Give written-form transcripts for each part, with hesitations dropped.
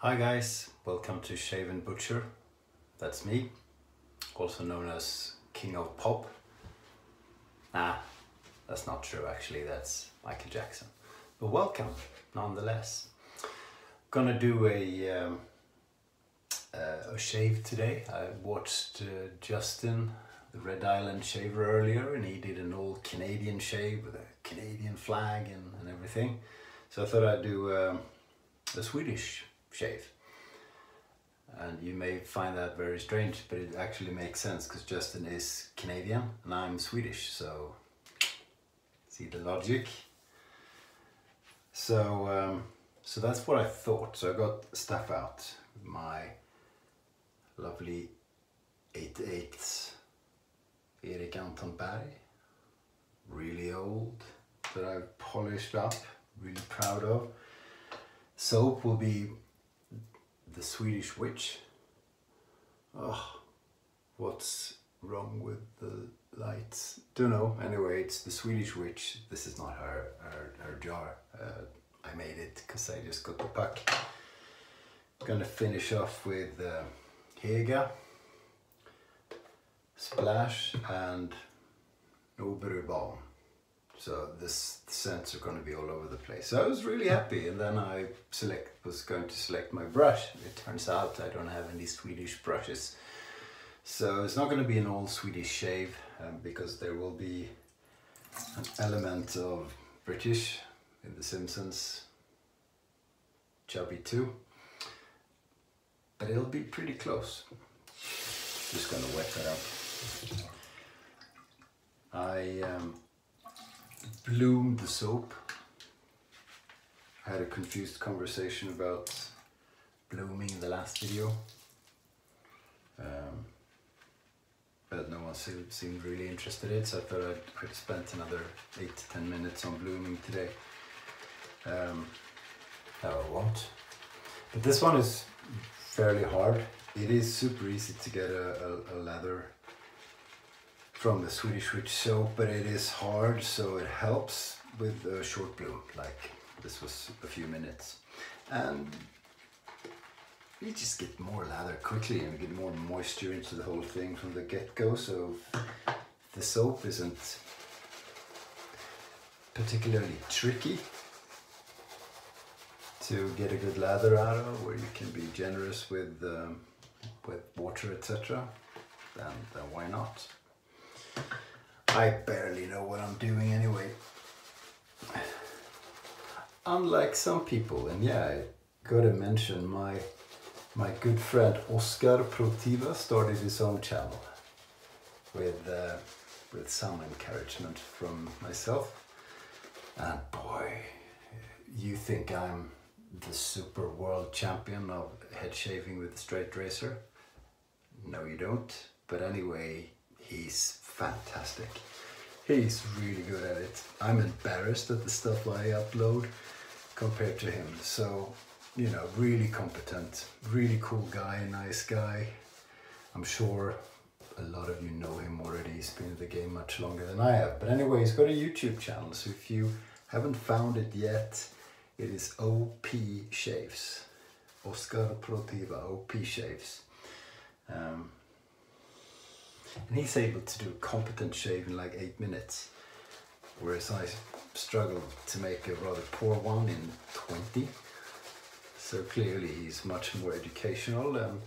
Hi guys, welcome to Shave&Butcher. That's me, also known as King of Pop. Nah, that's not true actually, that's Michael Jackson. But welcome, nonetheless. Gonna do a shave today. I watched Justin, the Red Island shaver earlier, and he did an old Canadian shave with a Canadian flag and everything. So I thought I'd do a Swedish shave. And you may find that very strange, but it actually makes sense because Justin is Canadian and I'm Swedish, so see the logic. So that's what I thought. So I got stuff out, my lovely 8/8 Erik Anton Berg, really old, that I've polished up, really proud of. Soap will be the Swedish Witch. Oh, what's wrong with the lights? Don't know. Anyway, it's the Swedish Witch. This is not her jar. I made it because I just got the puck. Gonna finish off with Hega, Splash and Oberbalm. So this scents are going to be all over the place. So I was really happy, and then I was going to select my brush. It turns out I don't have any Swedish brushes. So it's not going to be an all Swedish shave because there will be an element of British in The Simpsons, Chubby too. But it'll be pretty close. Just going to wet that up. I bloomed the soap. I had a confused conversation about blooming in the last video, but no one seemed really interested in it, so I thought I'd spent another 8 to 10 minutes on blooming today. No, I won't. But this one is fairly hard. It is super easy to get a leather from the Swedish Witch soap, but it is hard, so it helps with a short bloom, like this was a few minutes. And you just get more lather quickly and get more moisture into the whole thing from the get-go, so the soap isn't particularly tricky to get a good lather out of, where you can be generous with water, etc., then why not? I barely know what I'm doing anyway. Unlike some people, and yeah, I gotta mention my good friend Oscar Protiva started his own channel with some encouragement from myself. And boy, you think I'm the super world champion of head shaving with a straight razor? No, you don't. But anyway, he's fantastic. He's really good at it. I'm embarrassed at the stuff I upload compared to him. So, you know, really competent, really cool guy, nice guy. I'm sure a lot of you know him already. He's been in the game much longer than I have. But anyway, he's got a YouTube channel. So if you haven't found it yet, it is OP Shaves. Oscar Protiva, OP Shaves. And he's able to do a competent shave in like 8 minutes, whereas I struggled to make a rather poor one in 20. So clearly he's much more educational and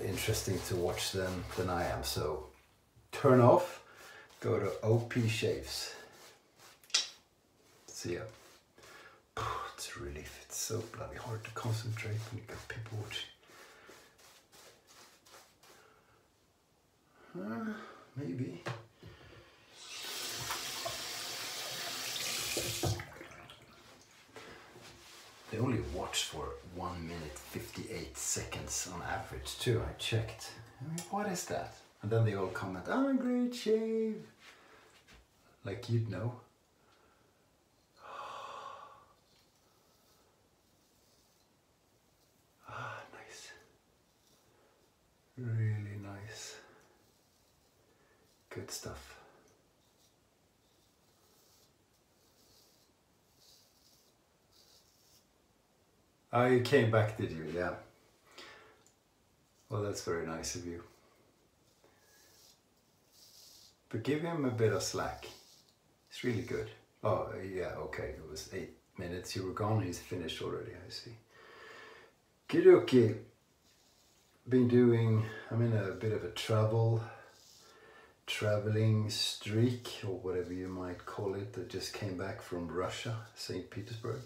interesting to watch than I am. So turn off, go to OP Shaves. See ya. It's a relief. It's so bloody hard to concentrate when you got people watching. Maybe. They only watch for 1 minute 58 seconds on average too. I checked. I mean, what is that? And then they all comment, "Oh, great shave." Like you'd know. Ah, nice. Really nice. Good stuff. Oh, you came back, did you? Yeah. Well, that's very nice of you. But give him a bit of slack. It's really good. Oh, yeah, okay. It was 8 minutes. You were gone. He's finished already, I see. Kidoki. I'm in a bit of a traveling streak, or whatever you might call it. I just came back from Russia, St. Petersburg,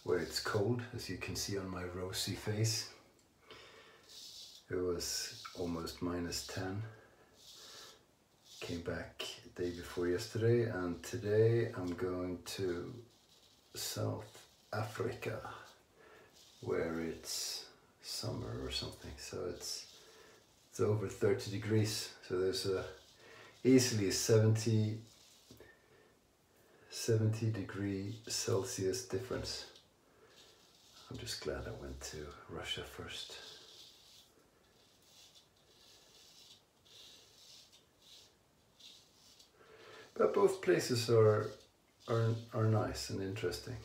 where it's cold, as you can see on my rosy face. It was almost -10. Came back the day before yesterday, and today I'm going to South Africa, where it's summer or something. So it's over 30 degrees. So there's easily a 70 degree Celsius difference. I'm just glad I went to Russia first. But both places are nice and interesting.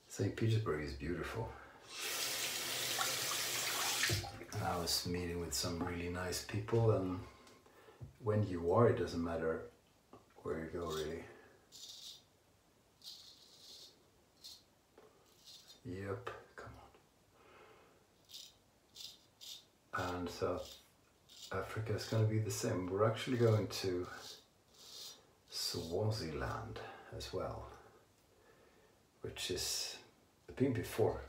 St. Petersburg is beautiful. I was meeting with some really nice people, and when you are, it doesn't matter where you go, really. Yep, come on. And South Africa is going to be the same. We're actually going to Swaziland as well, which is, I've been before.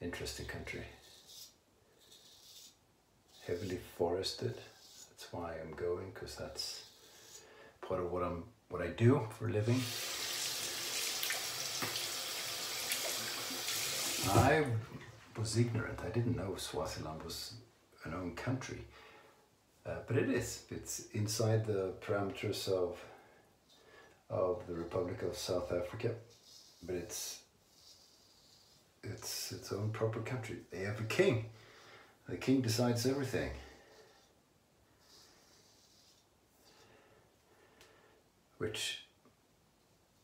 Interesting country. Heavily forested. That's why I'm going, because that's part of what I do for a living. I was ignorant. I didn't know Swaziland was an own country, but it is. It's inside the parameters of the Republic of South Africa, but it's its own proper country. They have a king. The king decides everything. Which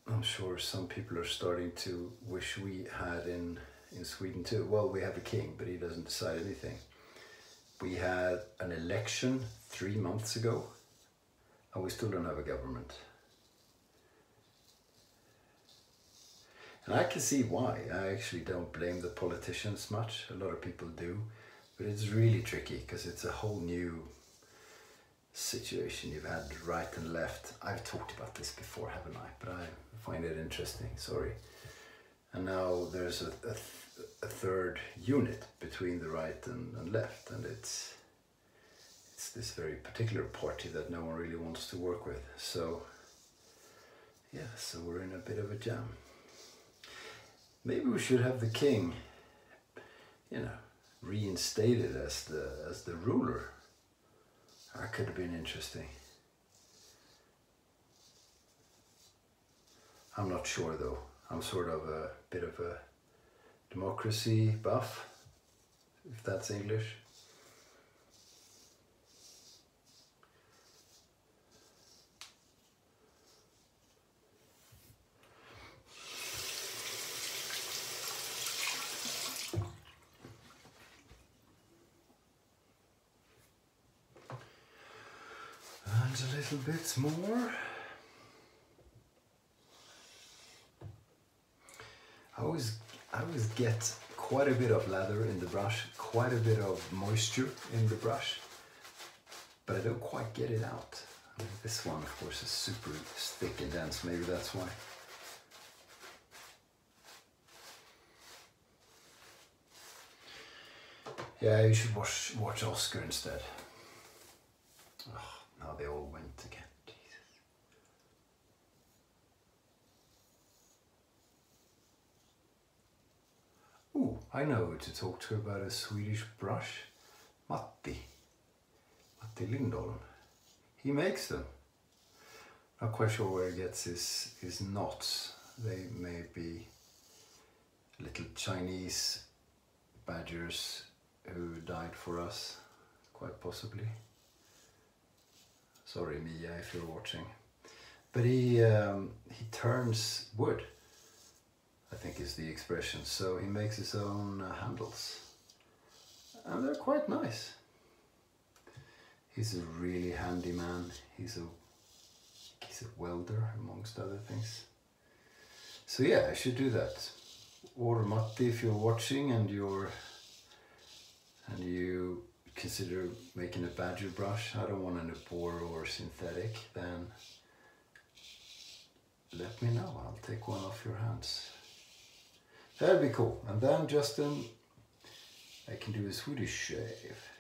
I'm sure some people are starting to wish we had in Sweden too. Well, we have a king, but he doesn't decide anything. We had an election 3 months ago, and we still don't have a government. And I can see why. I actually don't blame the politicians much. A lot of people do. But it's really tricky, because it's a whole new situation. You've had right and left. I've talked about this before, haven't I? But I find it interesting, sorry. And now there's a third unit between the right and left, and it's this very particular party that no one really wants to work with. So yeah, so we're in a bit of a jam. Maybe we should have the king, reinstated as the ruler. That could have been interesting. I'm not sure though. I'm sort of a bit of a democracy buff, if that's English. And a little bit more. I always get quite a bit of lather in the brush, quite a bit of moisture in the brush, but I don't quite get it out. This one, of course, is super thick and dense. Maybe that's why. Yeah, you should watch Oscar instead. Oh, now they all went again. Jesus. Ooh, I know who to talk to about a Swedish brush. Matti Lindholm. He makes them. Not quite sure where he gets his knots. They may be little Chinese badgers who died for us, quite possibly. Sorry, Mia, if you're watching. But he turns wood. I think is the expression. So he makes his own handles. And they're quite nice. He's a really handy man. He's a welder, amongst other things. So yeah, I should do that. Or Matti, if you're watching and you consider making a badger brush, I don't want an Ebor or synthetic, then let me know. I'll take one off your hands. That'd be cool. And then Justin, I can do a Swedish shave.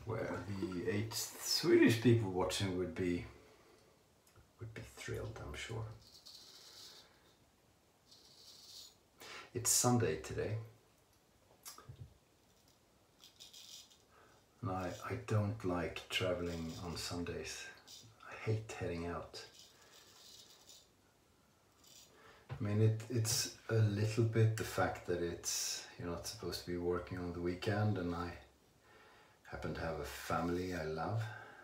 Where the 8 Swedish people watching would be thrilled, I'm sure. It's Sunday today. And I don't like traveling on Sundays. I hate heading out. I mean, it's a little bit the fact that you're not supposed to be working on the weekend, and I happen to have a family I love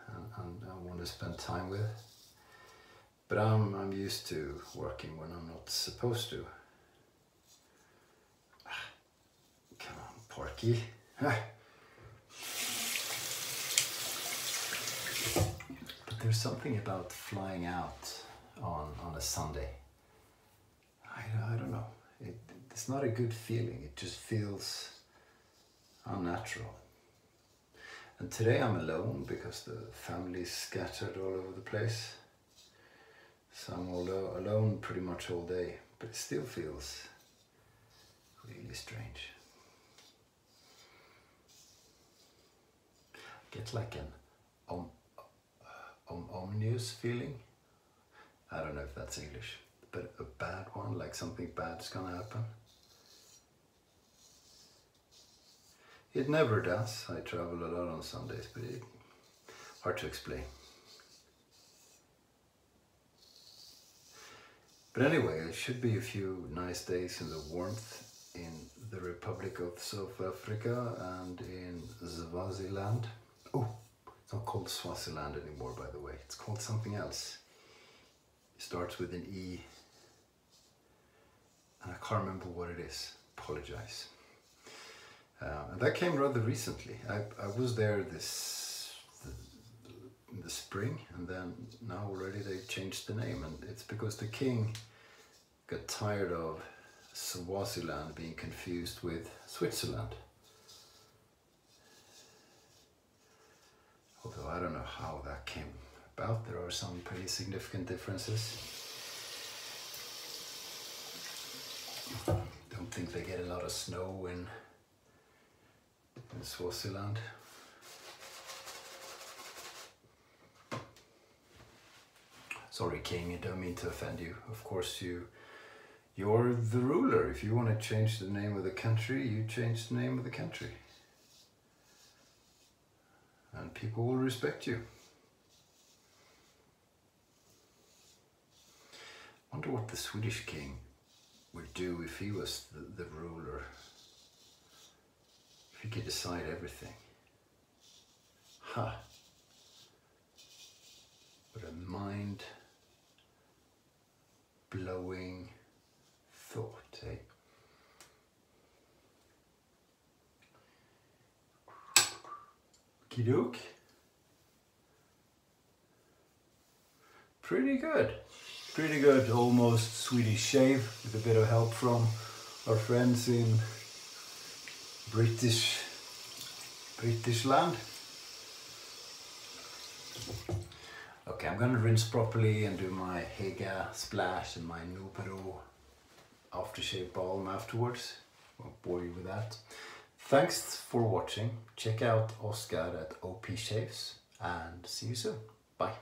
and I want to spend time with. But I'm used to working when I'm not supposed to. Come on, Porky. But there's something about flying out on a Sunday. I don't know. It's not a good feeling. It just feels unnatural. And today I'm alone because the family's scattered all over the place. So I'm alone pretty much all day, but it still feels really strange. I get like an ominous feeling. I don't know if that's English, but a bad one, like something bad's gonna happen. It never does. I travel a lot on Sundays, but it's hard to explain. But anyway, it should be a few nice days in the warmth in the Republic of South Africa and in Swaziland. Oh, it's not called Swaziland anymore, by the way. It's called something else. It starts with an E. And I can't remember what it is. Apologize. And that came rather recently. I was there in the spring, and then now already they've changed the name, and it's because the king got tired of Swaziland being confused with Switzerland. Although I don't know how that came about. There are some pretty significant differences. Don't think they get a lot of snow in Swaziland. Sorry, King, I don't mean to offend you. Of course, you're the ruler. If you want to change the name of the country, you change the name of the country. And people will respect you. I wonder what the Swedish king would do if he was the ruler. If he could decide everything. Ha! What a mind-blowing thought, eh? Okey-doke. Pretty good. Pretty good, almost Swedish shave with a bit of help from our friends in British land. Okay, I'm gonna rinse properly and do my Hega splash and my Nubero aftershave balm afterwards. Won't bore you with that. Thanks for watching. Check out Oscar at OP Shaves and see you soon. Bye.